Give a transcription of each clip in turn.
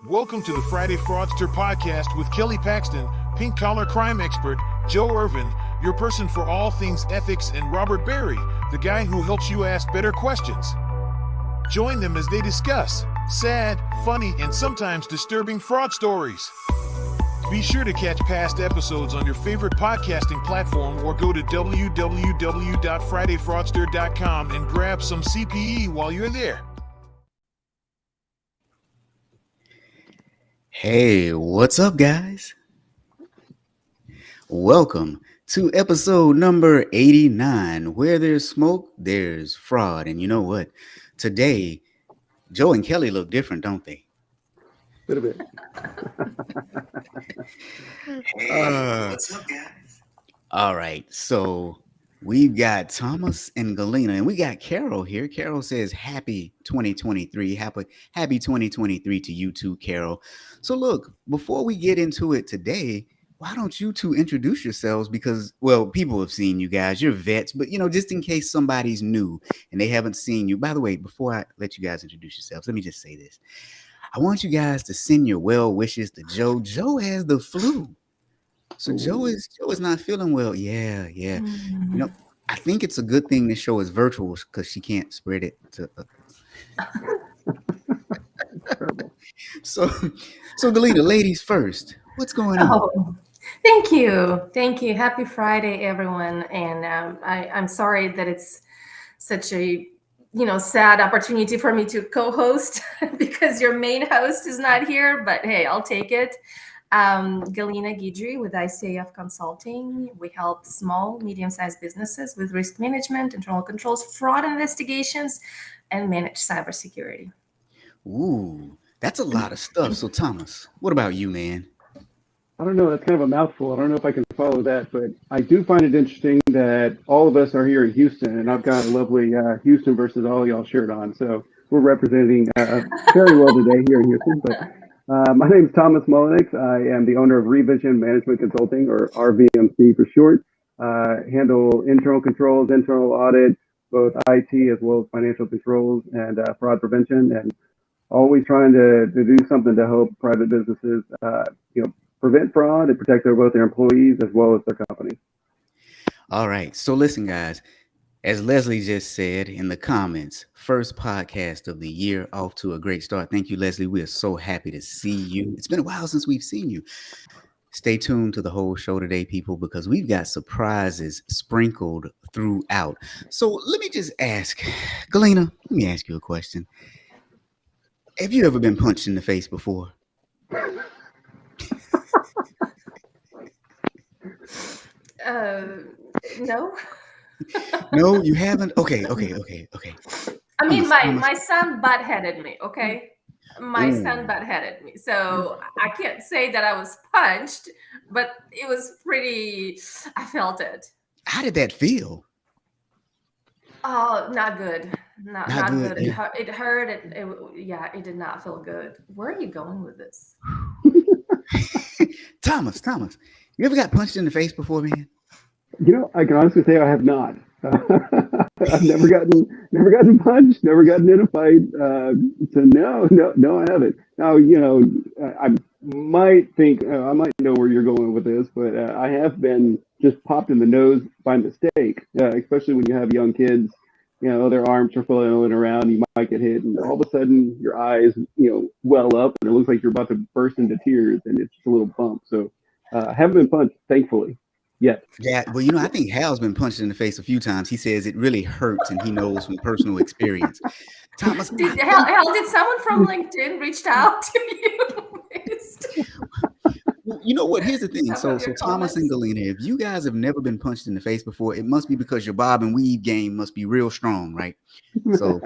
Welcome to the Friday Fraudster podcast with Kelly Paxton, pink collar crime expert, Joe Irvin, your person for all things ethics, and Robert Berry, the guy who helps you ask better questions. Join them as they discuss sad, funny, and sometimes disturbing fraud stories. Be sure to catch past episodes on your favorite podcasting platform or go to www.fridayfraudster.com and grab some CPE while you're there. Hey, what's up, guys? Welcome to episode number 89. Where there's smoke, there's fraud. And you know what? Today, Joe and Kelly look different, don't they? A little bit. What's up, guys? All right, so we've got Thomas and Galena, and we got Carol here. Carol says, happy 2023. Happy 2023 to you too, Carol. So look, before we get into it today, why don't you two introduce yourselves? Because, well, people have seen you guys. You're vets, but, just in case somebody's new and they haven't seen you. By the way, before I let you guys introduce yourselves, let me just say this. I want you guys to send your well wishes to Joe. Joe has the flu. So Joe is not feeling well. Yeah. I think it's a good thing this show is virtual because she can't spread it to So Galena, ladies first. What's going on? Oh, thank you. Happy Friday, everyone. And I'm sorry that it's such a sad opportunity for me to co-host because your main host is not here. But hey, I'll take it. Galina Guidry with ICAF Consulting. We help small, medium-sized businesses with risk management, internal controls, fraud investigations, and manage cybersecurity. Ooh, that's a lot of stuff. So Thomas, what about you, man? I don't know. That's kind of a mouthful. I don't know if I can follow that, but I do find it interesting that all of us are here in Houston, and I've got a lovely Houston versus all y'all shirt on. So we're representing very well today here in Houston. But my name is Thomas Mullenix. I am the owner of Revision Management Consulting, or RVMC for short. Handle internal controls, internal audit, both IT as well as financial controls and fraud prevention, and always trying to do something to help private businesses, prevent fraud and protect both their employees as well as their companies. All right. So listen, guys, as Leslie just said in the comments, first podcast of the year, off to a great start. Thank you, Leslie. We are so happy to see you. It's been a while since we've seen you. Stay tuned to the whole show today, people, because we've got surprises sprinkled throughout. So let me just ask, Galena, let me ask you a question. Have you ever been punched in the face before? No. No, you haven't? Okay. I mean, my son butt-headed me, okay? My son butt-headed me. So I can't say that I was punched, but it was pretty, I felt it. How did that feel? Oh, not good. Not good. Yeah. It hurt. It did not feel good. Where are you going with this? Thomas, you ever got punched in the face before, man? I can honestly say I have not. I've never gotten punched, never gotten in a fight. So no, I haven't. Now, I might think I might know where you're going with this, but I have been just popped in the nose by mistake, especially when you have young kids. Their arms are flailing around. You might get hit, and all of a sudden your eyes, well up, and it looks like you're about to burst into tears, and it's just a little bump. So I haven't been punched, thankfully. Yet. Yeah, well, I think Hal's been punched in the face a few times. He says it really hurts, and he knows from personal experience. Thomas, did someone from LinkedIn reached out to you? Well, you know what? Here's the thing. So Thomas and Galena, if you guys have never been punched in the face before, it must be because your bob and weave game must be real strong, right? So.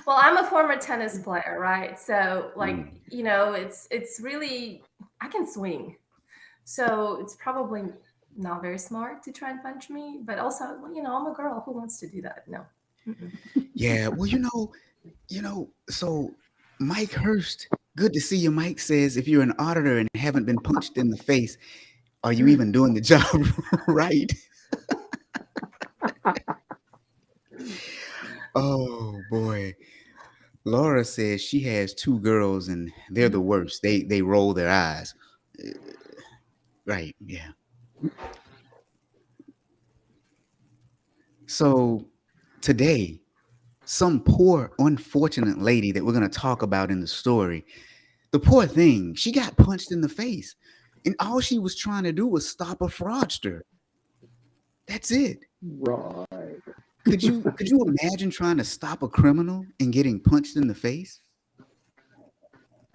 Well, I'm a former tennis player, right? So, it's really, I can swing. So it's probably not very smart to try and punch me, but also, I'm a girl. Who wants to do that? No. Mm-mm. Yeah, well, so Mike Hurst, good to see you. Mike says, if you're an auditor and haven't been punched in the face, are you even doing the job right? Oh boy. Laura says she has two girls and they're the worst. They roll their eyes. Right, yeah. So today, some poor, unfortunate lady that we're going to talk about in the story, the poor thing, she got punched in the face. And all she was trying to do was stop a fraudster. That's it. Right. Could you imagine trying to stop a criminal and getting punched in the face?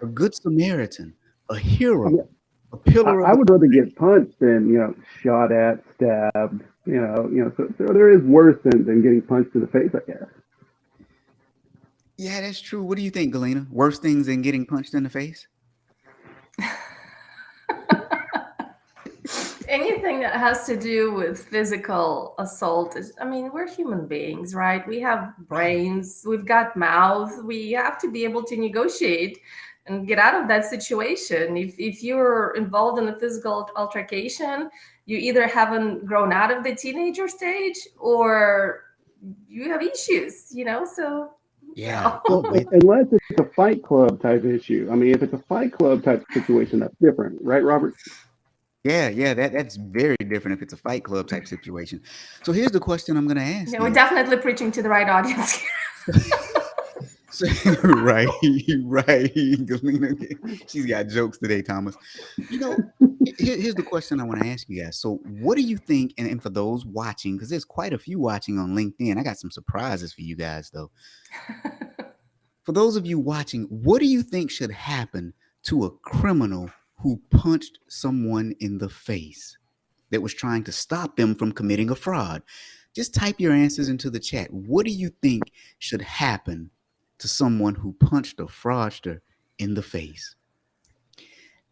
A good Samaritan, a I mean, hero, a pillar of I the would rather get punched than shot at, stabbed. So there is worse than getting punched in the face, I guess. Yeah, that's true. What do you think, Galena? Worse things than getting punched in the face? Anything that has to do with physical assault is, I mean, we're human beings, right? We have brains, we've got mouths, we have to be able to negotiate and get out of that situation. If you're involved in a physical altercation, you either haven't grown out of the teenager stage or you have issues, so Yeah. Well, unless it's a Fight Club type issue. I mean, if it's a Fight Club type situation, that's different, right, Robert? Yeah, that's very different if it's a Fight Club type situation. So here's the question I'm going to ask yeah, we're you. definitely preaching to the right audience here. Right, Galena, she's got jokes today, Thomas. Here's the question I want to ask you guys. So what do you think, and for those watching, because there's quite a few watching on LinkedIn, I got some surprises for you guys, though. For those of you watching, what do you think should happen to a criminal who punched someone in the face that was trying to stop them from committing a fraud? Just type your answers into the chat. What do you think should happen to someone who punched a fraudster in the face?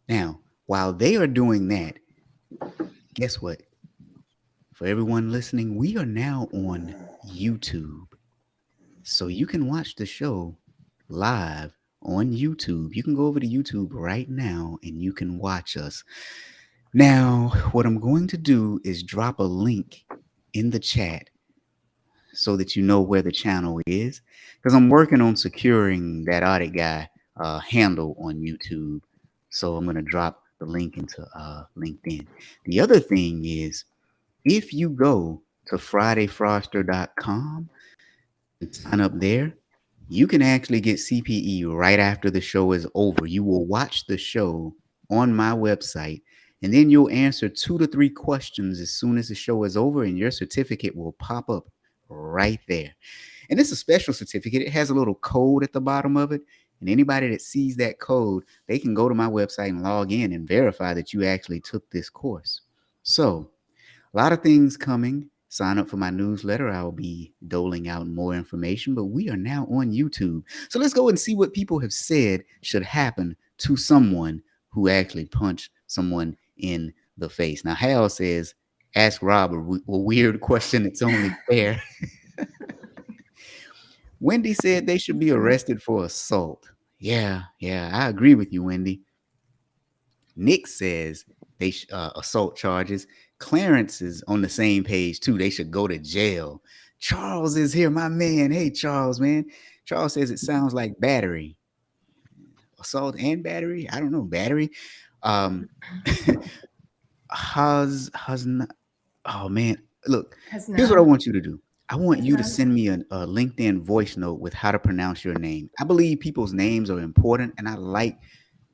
Now, while they are doing that, guess what? For everyone listening, we are now on YouTube. So you can watch the show live on YouTube. You can go over to YouTube right now and you can watch us. Now, what I'm going to do is drop a link in the chat so that you know where the channel is, because I'm working on securing that audit guy handle on YouTube. So I'm going to drop the link into LinkedIn. The other thing is, if you go to fridayfraudster.com and sign up there, you can actually get CPE right after the show is over. You will watch the show on my website, and then you'll answer 2 to 3 questions as soon as the show is over, and your certificate will pop up right there. And it's a special certificate. It has a little code at the bottom of it. And anybody that sees that code, they can go to my website and log in and verify that you actually took this course. So, a lot of things coming. Sign up for my newsletter. I'll be doling out more information, but we are now on YouTube. So let's go and see what people have said should happen to someone who actually punched someone in the face. Now, Hal says, ask Rob a weird question. It's only fair. Wendy said they should be arrested for assault. Yeah, I agree with you, Wendy. Nick says they assault charges. Clarence is on the same page too. They should go to jail. Charles is here, my man. Hey, Charles, man. Charles says it sounds like battery. Assault and battery? I don't know. Battery. Has not. Oh man, look. Here's what I want you to do. I want you to send me a LinkedIn voice note with how to pronounce your name. I believe people's names are important, and I like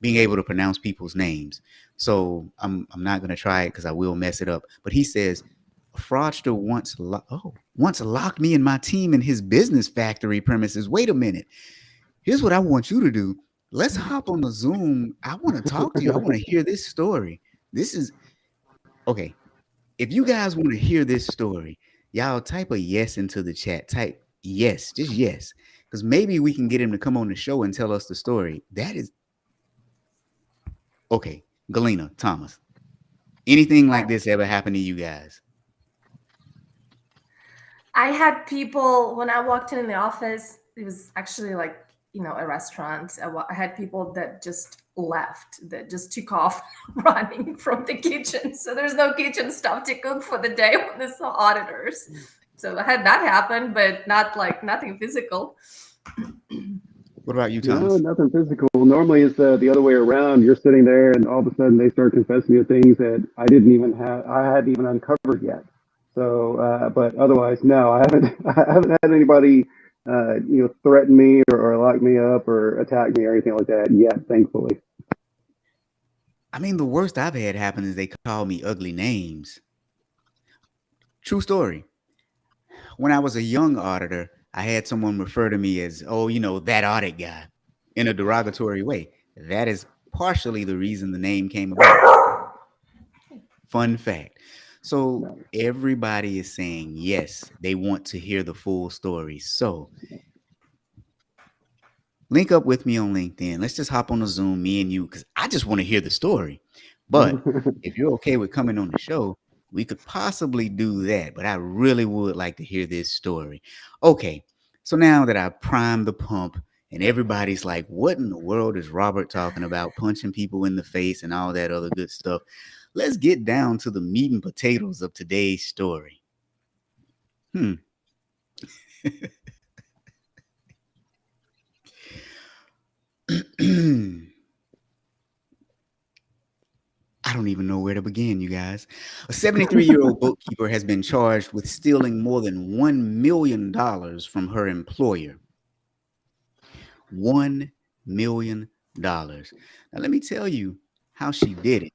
being able to pronounce people's names. So I'm not going to try it because I will mess it up. But he says, a fraudster once locked me and my team in his business factory premises. Wait a minute. Here's what I want you to do. Let's hop on the Zoom. I want to talk to you. I want to hear this story. This is okay. If you guys want to hear this story, y'all type a yes into the chat. Type yes, just yes. Because maybe we can get him to come on the show and tell us the story. That is okay. Galena, Thomas, anything like this ever happened to you guys? I had people, when I walked in the office, it was actually like, a restaurant. I had people that just left, that just took off running from the kitchen. So there's no kitchen stuff to cook for the day when there's no auditors. So I had that happen, but not like nothing physical. What about you, No, Thomas? nothing physical. Normally, it's the other way around. You're sitting there, and all of a sudden, they start confessing to things that I hadn't even uncovered yet. So, but otherwise, no, I haven't. I haven't had anybody, threaten me or lock me up or attack me or anything like that yet. Thankfully. I mean, the worst I've had happen is they call me ugly names. True story. When I was a young auditor, I had someone refer to me as, oh, that audit guy in a derogatory way. That is partially the reason the name came about. Fun fact. So No. everybody is saying yes, they want to hear the full story. So link up with me on LinkedIn. Let's just hop on a Zoom, me and you, because I just want to hear the story. But if you're okay with coming on the show, we could possibly do that. But I really would like to hear this story. Okay, so now that I've primed the pump and everybody's like, what in the world is Robert talking about? Punching people in the face and all that other good stuff. Let's get down to the meat and potatoes of today's story. I don't even know where to begin, you guys. A 73-year-old bookkeeper has been charged with stealing more than $1 million from her employer. $1 million. Now, let me tell you how she did it.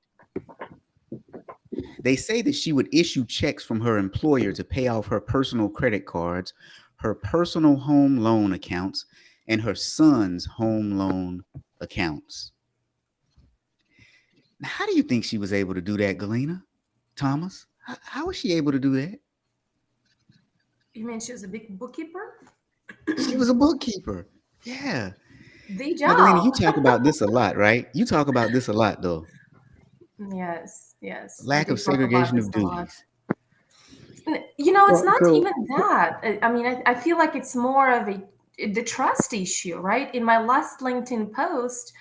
They say that she would issue checks from her employer to pay off her personal credit cards, her personal home loan accounts, and her son's home loan accounts. Now, how do you think she was able to do that, Galena? Thomas? How was she able to do that? You mean she was a big bookkeeper? She was a bookkeeper. Yeah. The Now, Galena, you job. talk about this a lot, right? You talk about this a lot, though. Yes, yes. I Lack do of talk about segregation this of a lot. duties. It's Well, not so even that. I mean, I feel like it's more of the trust issue, right? In my last LinkedIn post,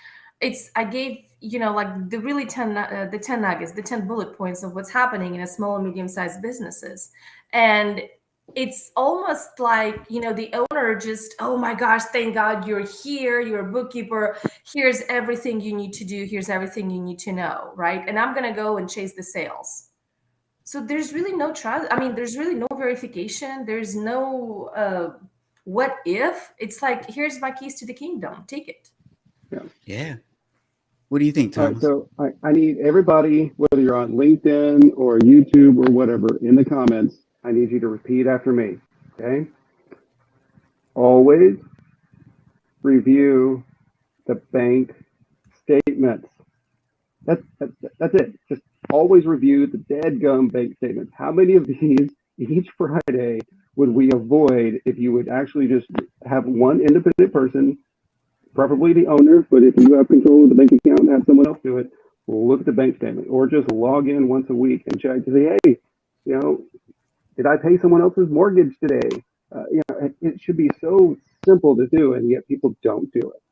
I gave like the really 10 nuggets, the 10 bullet points of what's happening in a small and medium sized businesses, and it's almost like the owner just, oh my gosh, thank God you're here, you're a bookkeeper. Here's everything you need to do. Here's everything you need to know, right? And I'm gonna go and chase the sales. So there's really no trust. I mean, there's really no verification. There's no what if. It's like, here's my keys to the kingdom. Take it. Yeah. What do you think, all right, Thomas? so I need everybody, whether you're on LinkedIn or YouTube or whatever, in the comments, I need you to repeat after me. Okay? Always review the bank statements. That's it. Just always review the dead gum bank statements. How many of these each Friday would we avoid if you would actually just have one independent person, preferably the owner, but if you have control of the bank account, have someone else do it, look at the bank statement or just log in once a week and check to say, hey, did I pay someone else's mortgage today? It should be so simple to do, and yet people don't do it.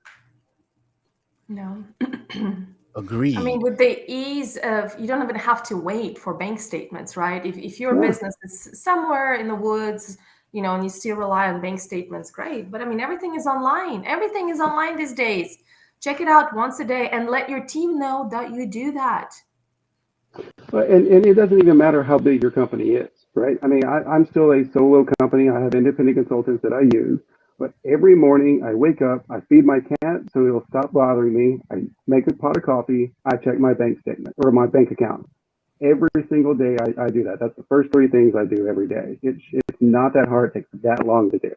No. I mean, Agreed. with the ease of, you don't even have to wait for bank statements, right? If your Yeah. business is somewhere in the woods, and you still rely on bank statements, great. But I mean, everything is online. Everything is online these days. Check it out once a day and let your team know that you do that. And it doesn't even matter how big your company is, right? I mean, I'm still a solo company. I have independent consultants that I use. But every morning I wake up, I feed my cat so it'll stop bothering me. I make a pot of coffee. I check my bank statement or my bank account. Every single day I do that. That's the first three things I do every day. It's not that hard. It takes that long to do.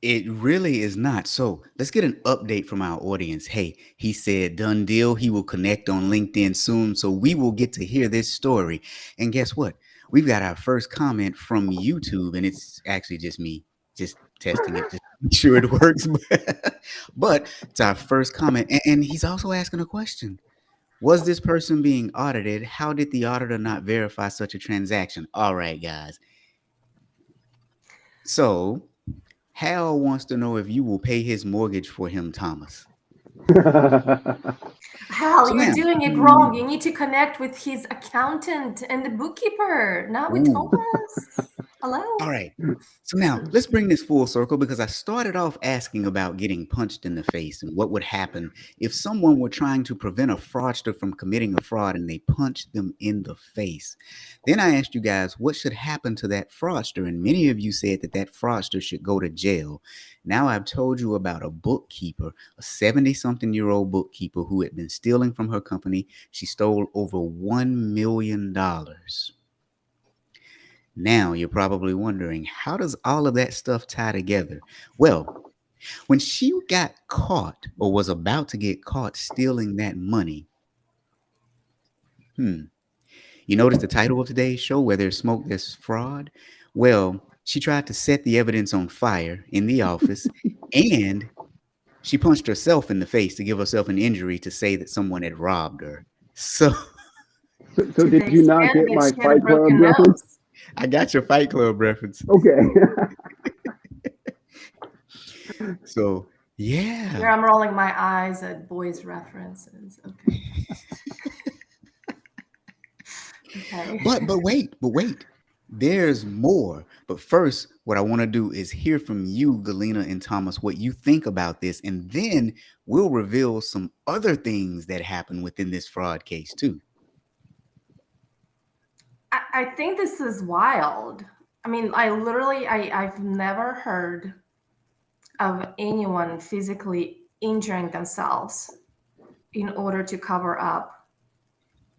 It really is not. So let's get an update from our audience. Hey, he said, done deal. He will connect on LinkedIn soon. So we will get to hear this story. And guess what? We've got our first comment from YouTube, and it's actually just me just testing it, just to make sure it works. But it's our first comment. And he's also asking a question. Was this person being audited? How did the auditor not verify such a transaction? All right, guys. So Hal wants to know if you will pay his mortgage for him, Thomas. Hal, So you're now, doing it wrong. You need to connect with his accountant and the bookkeeper, not with ooh, Thomas. Hello. All right. So now let's bring this full circle because I started off asking about getting punched in the face and what would happen if someone were trying to prevent a fraudster from committing a fraud and they punched them in the face. Then I asked you guys what should happen to that fraudster, and many of you said that that fraudster should go to jail. Now I've told you about a bookkeeper, a 70-something-year-old bookkeeper who had been stealing from her company. She stole over $1 million. Now you're probably wondering, how does all of that stuff tie together? Well, when she got caught or was about to get caught stealing that money, you notice the title of today's show, Where There's Smoke, There's Fraud? Well, she tried to set the evidence on fire in the office and she punched herself in the face to give herself an injury to say that someone had robbed her. So did you not get my Fight Club reference? I got your Fight Club reference. Okay. So, yeah. Here I'm rolling my eyes at boys' references. Okay. Okay. But wait. There's more. But first, what I want to do is hear from you, Galena and Thomas, what you think about this. And then we'll reveal some other things that happen within this fraud case, too. I think this is wild. I mean, I've never heard of anyone physically injuring themselves in order to cover up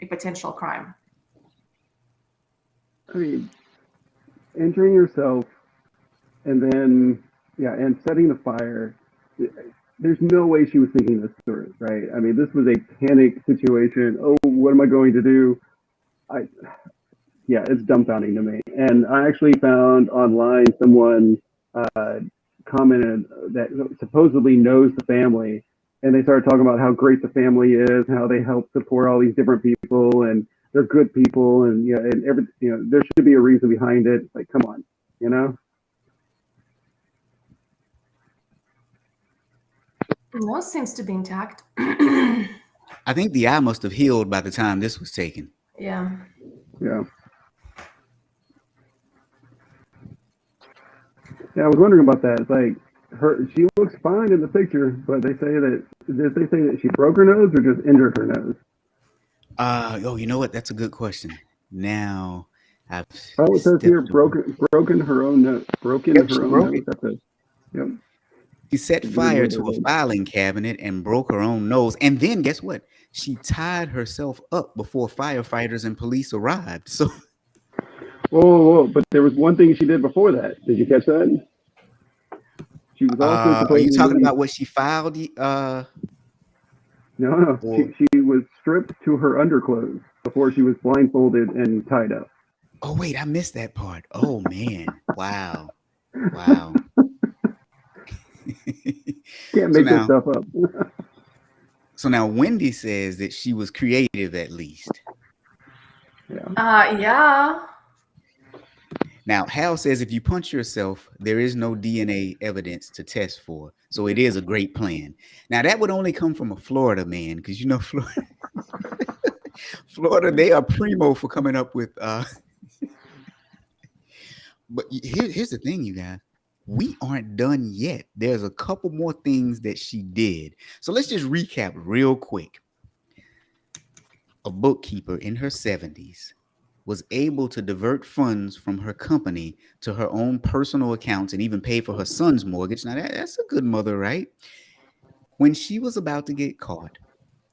a potential crime. I mean, injuring yourself and then, and setting the fire. There's no way she was thinking this through, right? I mean, this was a panic situation. Oh, what am I going to do? It's dumbfounding to me. And I actually found online someone commented that supposedly knows the family, and they started talking about how great the family is, and how they help support all these different people, and they're good people, and there should be a reason behind it. Like, come on, Nose seems to be intact. I think the eye must have healed by the time this was taken. Yeah. Yeah. Yeah, I was wondering about that. It's like she looks fine in the picture, but did they say that she broke her nose or just injured her nose? You know what? That's a good question. Now, it says here broken her own nose. Broken her own nose. That's it. Yep. She set fire to a filing cabinet and broke her own nose. And then guess what? She tied herself up before firefighters and police arrived. So. Whoa! But there was one thing she did before that. Did you catch that? She was also. Are you talking about what she filed? No. She was stripped to her underclothes before she was blindfolded and tied up. Oh wait, I missed that part. Oh man! Wow. Can't make this stuff up. So now Wendy says that she was creative, at least. Yeah. Yeah. Now, Hal says if you punch yourself, there is no DNA evidence to test for. So it is a great plan. Now, that would only come from a Florida man, because Florida, they are primo for coming up with. But here's the thing, you guys. We aren't done yet. There's a couple more things that she did. So let's just recap real quick. A bookkeeper in her 70s was able to divert funds from her company to her own personal accounts and even pay for her son's mortgage. Now, that's a good mother, right? When she was about to get caught,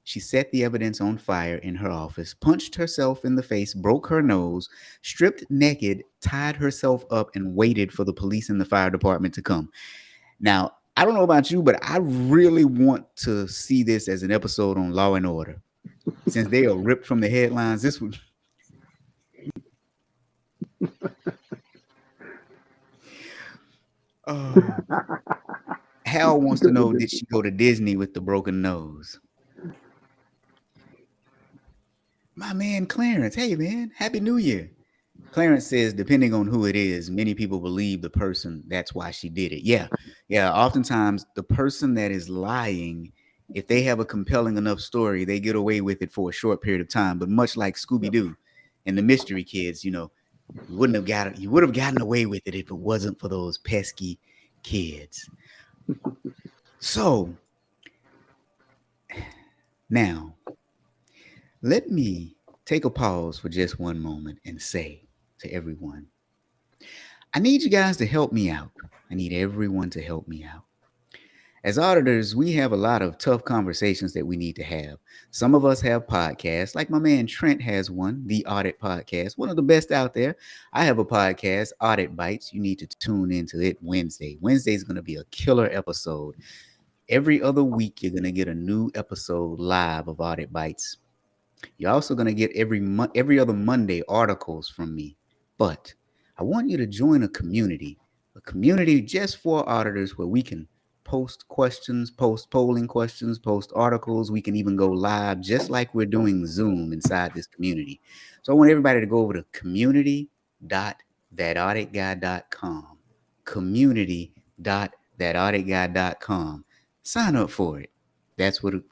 she set the evidence on fire in her office, punched herself in the face, broke her nose, stripped naked, tied herself up, and waited for the police and the fire department to come. Now, I don't know about you, but I really want to see this as an episode on Law and Order. Since they are ripped from the headlines, this would... Hal wants to know, did she go to Disney with the broken nose? My man Clarence, hey man, Happy New Year. Clarence says, depending on who it is, many people believe the person, that's why she did it. Yeah. Oftentimes the person that is lying, if they have a compelling enough story, they get away with it for a short period of time. But much like Scooby-Doo and the Mystery Kids, You would have gotten away with it if it wasn't for those pesky kids. So now let me take a pause for just one moment and say to everyone, I need you guys to help me out. I need everyone to help me out. As auditors, we have a lot of tough conversations that we need to have. Some of us have podcasts, like my man Trent has one, the Audit Podcast, one of the best out there. I have a podcast, Audit Bites. You need to tune into it Wednesday. Wednesday is going to be a killer episode. Every other week, you're going to get a new episode live of Audit Bites. You're also going to get every other Monday articles from me. But I want you to join a community just for auditors where we can post questions, post polling questions, post articles. We can even go live just like we're doing Zoom inside this community. So I want everybody to go over to community.thatauditguy.com. Community.thatauditguy.com. Sign up for it. That's what I'm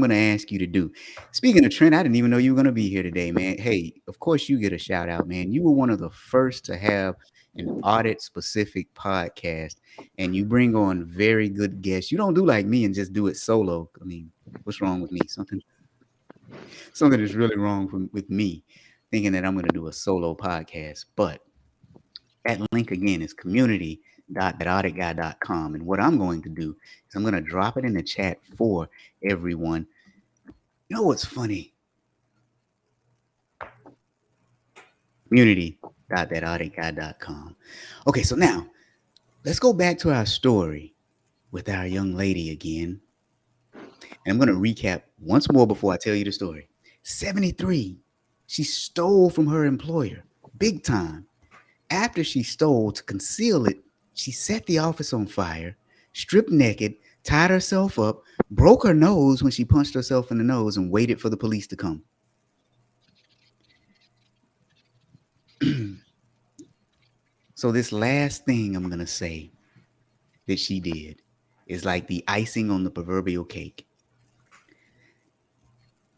going to ask you to do. Speaking of Trent, I didn't even know you were going to be here today, man. Hey, of course you get a shout out, man. You were one of the first to have an audit specific podcast, and you bring on very good guests. You don't do like me and just do it solo. I mean, what's wrong with me? Something is really wrong with me thinking that I'm going to do a solo podcast. But that link again is community.thatauditguy.com. And what I'm going to do is I'm going to drop it in the chat for everyone. You know what's funny? Community.thatauditguy.com. Okay, so now let's go back to our story with our young lady again. And I'm going to recap once more before I tell you the story. 73, she stole from her employer, big time. After she stole, to conceal it, she set the office on fire, stripped naked, tied herself up, broke her nose when she punched herself in the nose, and waited for the police to come. So this last thing I'm going to say that she did is like the icing on the proverbial cake.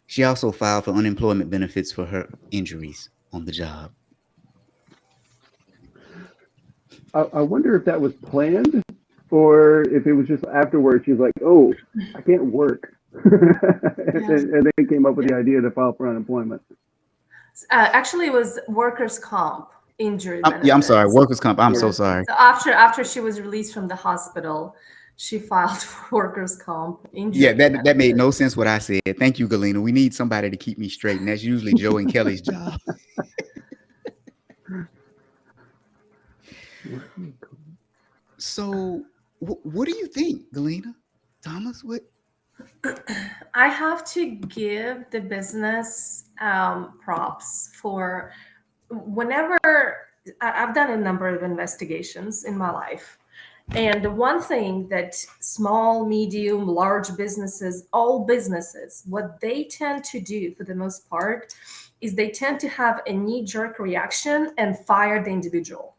She also filed for unemployment benefits for her injuries on the job. I wonder if that was planned or if it was just afterwards. She's like, "Oh, I can't work," and they came up with the idea to file for unemployment. Actually, it was workers' comp injury benefits. Yeah, I'm sorry, workers' comp. I'm so sorry. So after she was released from the hospital, she filed for workers' comp injury. Yeah, that made no sense what I said. Thank you, Galena. We need somebody to keep me straight, and that's usually Joe and Kelly's job. So, what do you think, Galena? Thomas, what? I have to give the business props for whenever I've done a number of investigations in my life. And the one thing that small, medium, large businesses, all businesses, what they tend to do for the most part is they tend to have a knee-jerk reaction and fire the individual.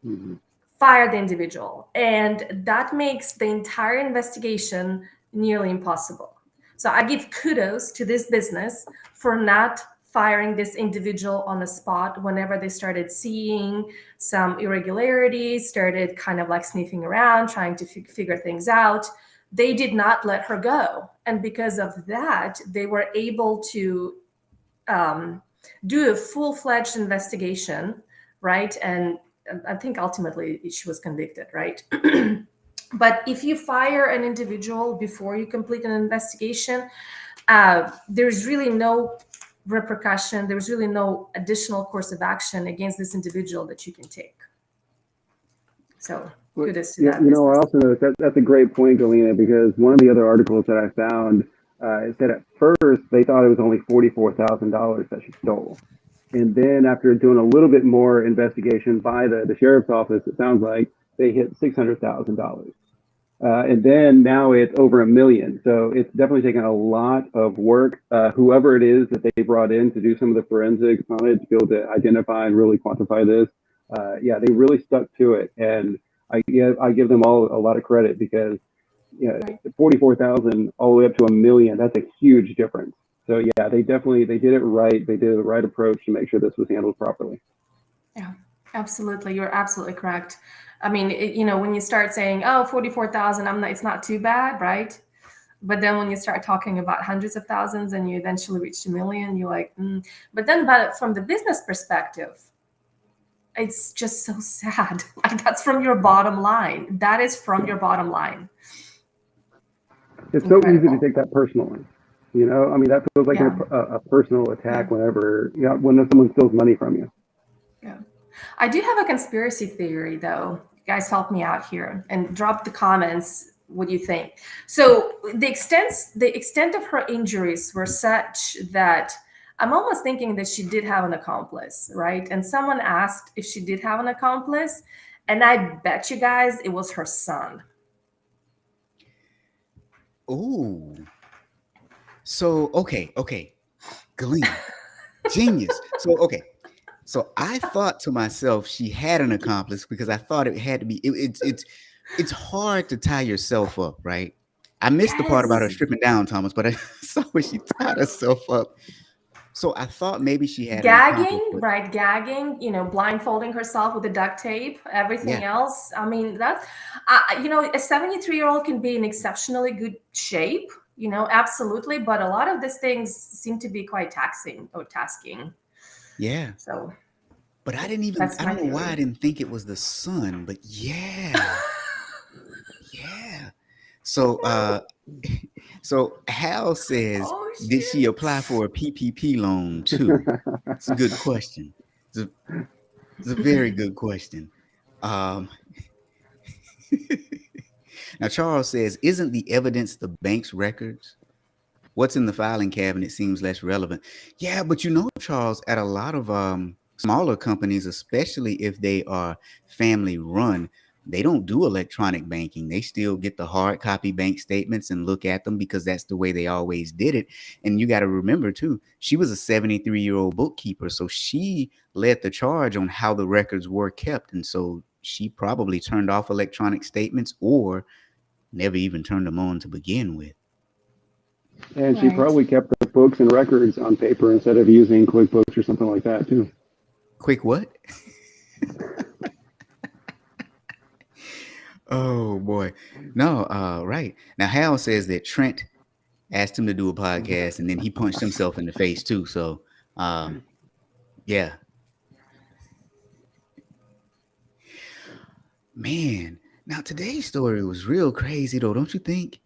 Mm-hmm. Fire the individual. And that makes the entire investigation nearly impossible. So I give kudos to this business for not firing this individual on the spot whenever they started seeing some irregularities, started kind of like sniffing around, trying to figure things out. They did not let her go. And because of that, they were able to do a full-fledged investigation, right? And I think ultimately she was convicted, right? But if you fire an individual before you complete an investigation, there's really no repercussion. There's really no additional course of action against this individual that you can take. So kudos to that. I also know that's a great point, Galena, because one of the other articles that I found is that at first they thought it was only $44,000 that she stole. And then after doing a little bit more investigation by the sheriff's office, it sounds like they hit $600,000. And then now it's over $1 million. So it's definitely taken a lot of work. Whoever it is that they brought in to do some of the forensics on it, to be able to identify and really quantify this, they really stuck to it. And I give them all a lot of credit because 44,000 all the way up to $1 million, that's a huge difference. So yeah, they did it right. They did the right approach to make sure this was handled properly. Yeah, absolutely. You're absolutely correct. I mean, when you start saying, "Oh, 44,000," it's not too bad, right? But then when you start talking about hundreds of thousands and you eventually reach a million, you're like, But then, but from the business perspective, it's just so sad. Like, that's from your bottom line. That is from your bottom line. It's so easy to Incredible. take that personally. I mean, that feels like Yeah. a personal Yeah. attack whenever, when someone steals money from you. Yeah. I do have a conspiracy theory, though. You guys help me out here and drop the comments. What do you think? So the extent of her injuries were such that I'm almost thinking that she did have an accomplice, right? And someone asked if she did have an accomplice, and I bet you guys it was her son. Ooh. So okay. Galena. Genius. So okay. So I thought to myself she had an accomplice because I thought it had to be it's hard to tie yourself up, right? I missed the part about her Yes. stripping down, Thomas, but I saw when she tied herself up. So I thought maybe she had an accomplice, Gagging, but right? Gagging, blindfolding herself with the duct tape, everything yeah, else. I mean, that's, a 73-year-old can be in exceptionally good shape, absolutely. But a lot of these things seem to be quite taxing or tasking. yeah. So But that's I my don't know why I theory. didn't think it was the son, but yeah, yeah. So so Hal says, Oh, did she shoot. apply for a PPP loan too? It's a good question. It's a, it's a very good question. Um, now Charles says, isn't the evidence the bank's records? What's in the filing cabinet seems less relevant. Yeah, but Charles, at a lot of smaller companies, especially if they are family run, they don't do electronic banking. They still get the hard copy bank statements and look at them because that's the way they always did it. And you got to remember too, she was a 73-year-old bookkeeper, so she led the charge on how the records were kept. And so she probably turned off electronic statements or never even turned them on to begin with. And she Right. probably kept the books and records on paper instead of using QuickBooks or something like that, too. Quick what? Oh boy. No, right. Now Hal says that Trent asked him to do a podcast and then he punched himself in the face too. So yeah. Man. Now today's story was real crazy though, don't you think?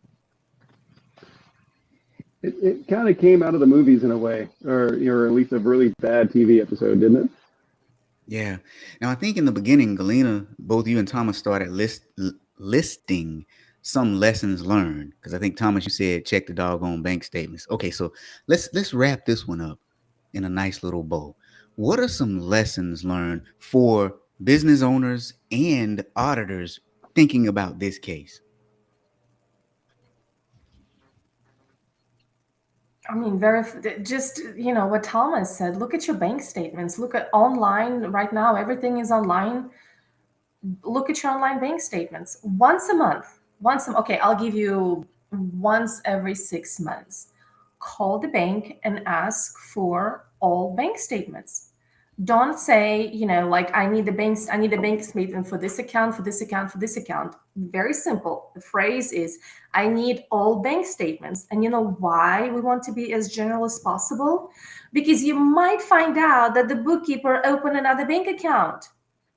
It kind of came out of the movies in a way, or at least a really bad TV episode, didn't it? Yeah. Now I think in the beginning, Galena, both you and Thomas started listing some lessons learned. Because I think Thomas, you said check the doggone bank statements. Okay, so let's wrap this one up in a nice little bow. What are some lessons learned for business owners and auditors thinking about this case? I mean, just, what Thomas said. Look at your bank statements. Look at online right now. Everything is online. Look at your online bank statements once a month. Okay, I'll give you once every 6 months. Call the bank and ask for all bank statements. Don't say, like, I need a bank statement for this account, for this account, for this account. Very simple. The phrase is, I need all bank statements. And you know why we want to be as general as possible? Because you might find out that the bookkeeper opened another bank account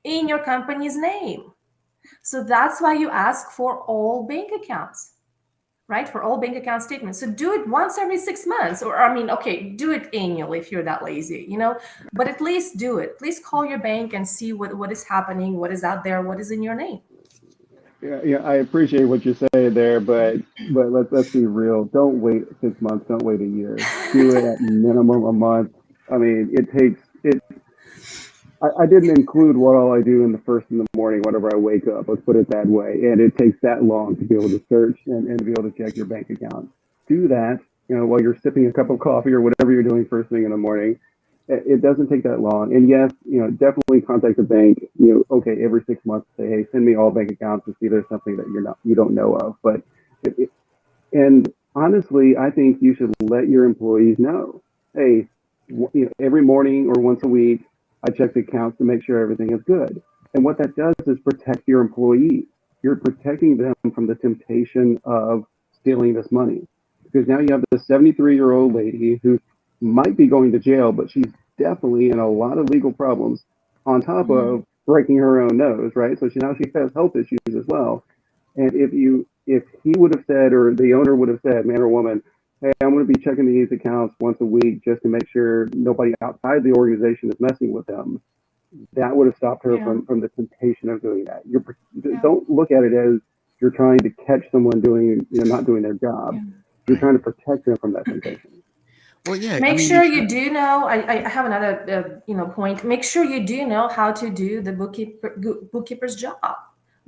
in your company's name. So that's why you ask for all bank accounts, right? For all bank account statements. So do it once every 6 months, or okay, do it annually if you're that lazy, but at least do it. Please call your bank and see what is happening, what is out there, what is in your name. Yeah, I appreciate what you're saying there, but let's be real. Don't wait 6 months. Don't wait a year. Do it at minimum a month. I mean, it takes it. I didn't include what all I do in the first in the morning whenever I wake up. Let's put it that way. And it takes that long to be able to search and to be able to check your bank account. Do that, while you're sipping a cup of coffee or whatever you're doing first thing in the morning. It doesn't take that long. And yes, definitely contact the bank. Okay, every 6 months, say, hey, send me all bank accounts to see if there's something that you don't know of. But and honestly, I think you should let your employees know, hey, every morning or once a week, I check the accounts to make sure everything is good. And what that does is protect your employees. You're protecting them from the temptation of stealing this money. Because now you have this 73-year-old lady who might be going to jail, but she's definitely in a lot of legal problems on top Mhm. of breaking her own nose, right? So now she has health issues as well. And if he would have said, or the owner would have said, man or woman, hey, I'm going to be checking these accounts once a week just to make sure nobody outside the organization is messing with them, that would have stopped her Yeah. from the temptation of doing that. Yeah. Don't look at it as you're trying to catch someone doing, not doing their job. Yeah. You're Right. trying to protect them from that temptation. Well, yeah. I Make mean, sure you're you trying. do know. I have another point. Make sure you do know how to do the bookkeeper's job.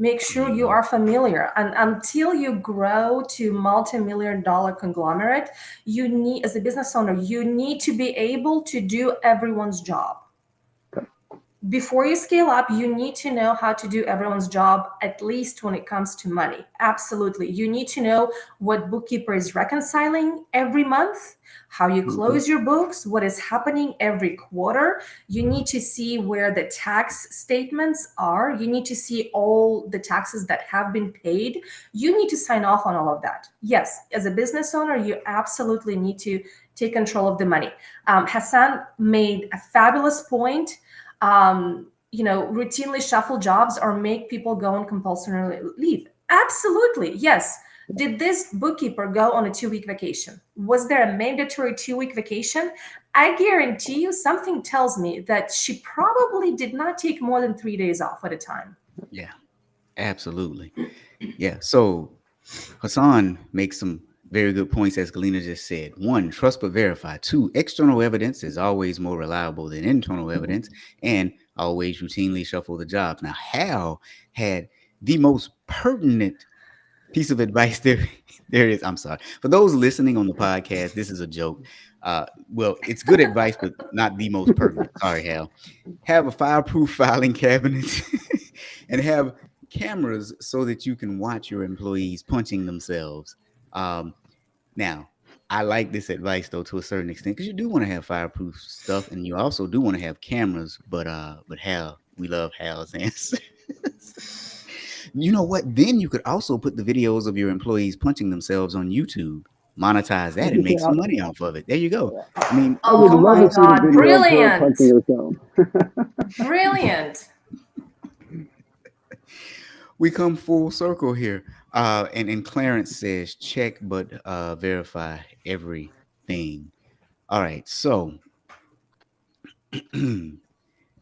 Make sure you Mhm. are familiar, and until you grow to multi-million dollar conglomerate, you need, as a business owner, you need to be able to do everyone's job. Before you scale up, you need to know how to do everyone's job, at least when it comes to money. Absolutely. You need to know what bookkeeper is reconciling every month, how you Mm-hmm. close your books, what is happening every quarter. You need to see where the tax statements are. You need to see all the taxes that have been paid. You need to sign off on all of that. Yes, as a business owner, you absolutely need to take control of the money. Hassan made a fabulous point. Routinely shuffle jobs or make people go on compulsory leave. Absolutely, yes. Did this bookkeeper go on a 2-week vacation? Was there a mandatory 2-week vacation? I guarantee you, something tells me that she probably did not take more than 3 days off at a time. Yeah, absolutely. Yeah. So Hassan makes some very good points, as Galina just said. One, trust but verify. Two, external evidence is always more reliable than internal evidence, and always routinely shuffle the jobs. Now, Hal had the most pertinent piece of advice there. There it is. I'm sorry. For those listening on the podcast, this is a joke. Well, it's good advice, but not the most pertinent. Sorry, Hal. Have a fireproof filing cabinet and have cameras so that you can watch your employees punching themselves. Um, Now, I like this advice though to a certain extent because you do want to have fireproof stuff and you also do want to have cameras, but Hal, we love Hal's answer. You know what? Then you could also put the videos of your employees punching themselves on YouTube, monetize that, and make Yeah, some money off of it. There you go. I mean, I would Oh come love my to full see the God, circle. video of her punching brilliant! herself. Brilliant. We come full circle here. And Clarence says check but verify everything. All right, so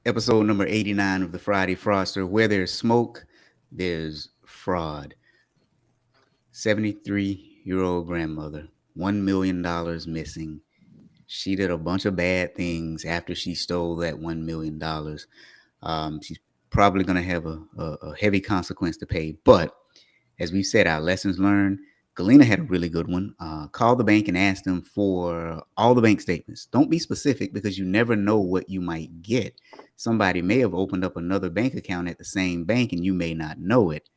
episode number 89 of the Friday Fraudster. Where there's smoke, there's fraud. 73-year-old grandmother, $1 million missing. She did a bunch of bad things after she stole that $1 million. She's probably going to have a heavy consequence to pay. But as we said, our lessons learned. Galena had a really good one. Call the bank and ask them for all the bank statements. Don't be specific because you never know what you might get. Somebody may have opened up another bank account at the same bank and you may not know it.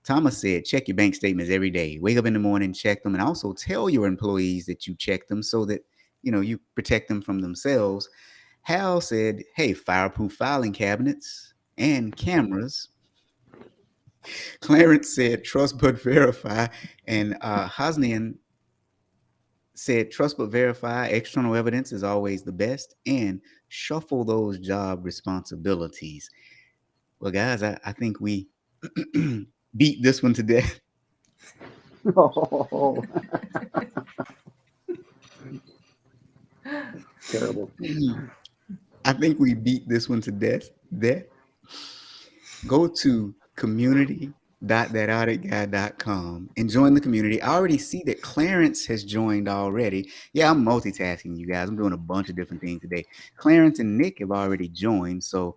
Thomas said, check your bank statements every day. Wake up in the morning, check them, and also tell your employees that you check them so that you protect them from themselves. Hal said, hey, fireproof filing cabinets and cameras. Clarence said, trust but verify. And Hosnian said, trust but verify. External evidence is always the best. And shuffle those job responsibilities. Well, guys, I think we beat this one to death. Oh, terrible. I think we beat this one to death. Go to community.thatauditguy.com and join the community. I already see that Clarence has joined already. Yeah, I'm multitasking, you guys. I'm doing a bunch of different things today. Clarence and Nick have already joined. So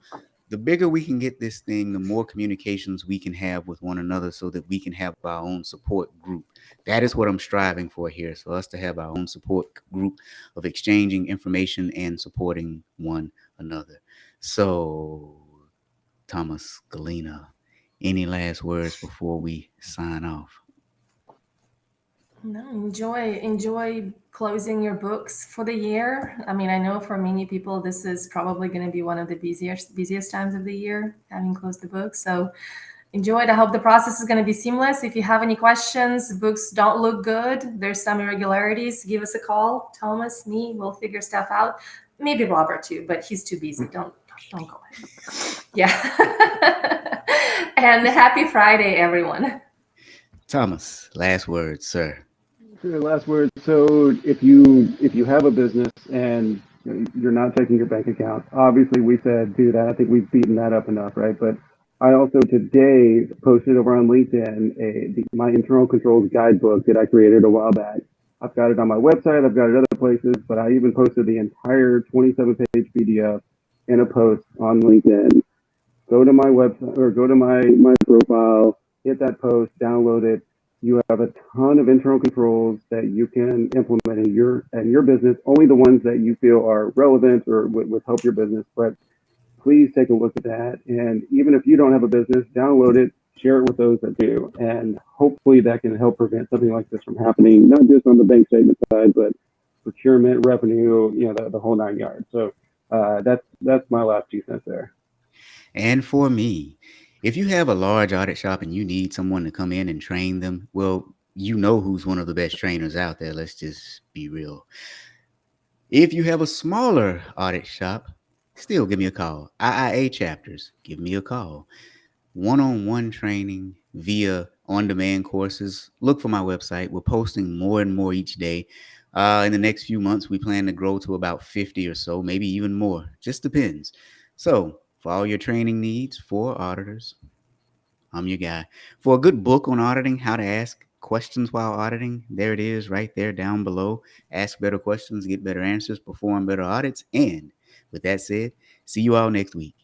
the bigger we can get this thing, the more communications we can have with one another so that we can have our own support group. That is what I'm striving for here. So us to have our own support group of exchanging information and supporting one another. So Thomas, Galena, any last words before we sign off? No, enjoy closing your books for the year. I mean, I know for many people this is probably going to be one of the busiest times of the year, having closed the book. So enjoy it. I hope the process is going to be seamless. If you have any questions, books don't look good, there's some irregularities, give us a call. Thomas, me, we'll figure stuff out. Maybe Robert too, but he's too busy. Don't go ahead. Yeah. And happy Friday, everyone. Thomas, last words, sir. Sure, last word. So if you have a business and you're not checking your bank account, obviously we said do that. I think we've beaten that up enough, right? But I also today posted over on LinkedIn my internal controls guidebook that I created a while back. I've got it on my website. I've got it other places, but I even posted the entire 27-page PDF in a post on LinkedIn. Go to my website or go to my profile, hit that post, download it. You have a ton of internal controls that you can implement in your business. Only the ones that you feel are relevant or would help your business. But please take a look at that. And even if you don't have a business, download it, share it with those that do, and hopefully that can help prevent something like this from happening. Not just on the bank statement side, but procurement, revenue, the whole 9 yards. So that's my last 2 cents there. And for me, if you have a large audit shop and you need someone to come in and train them, well, you know who's one of the best trainers out there. Let's just be real. If you have a smaller audit shop, still give me a call. IIA chapters, give me a call. One-on-one training via on-demand courses. Look for my website. We're posting more and more each day. In the next few months, we plan to grow to about 50 or so, maybe even more. Just depends. So for all your training needs for auditors, I'm your guy. For a good book on auditing, how to ask questions while auditing, there it is right there down below. Ask better questions, get better answers, perform better audits. And with that said, see you all next week.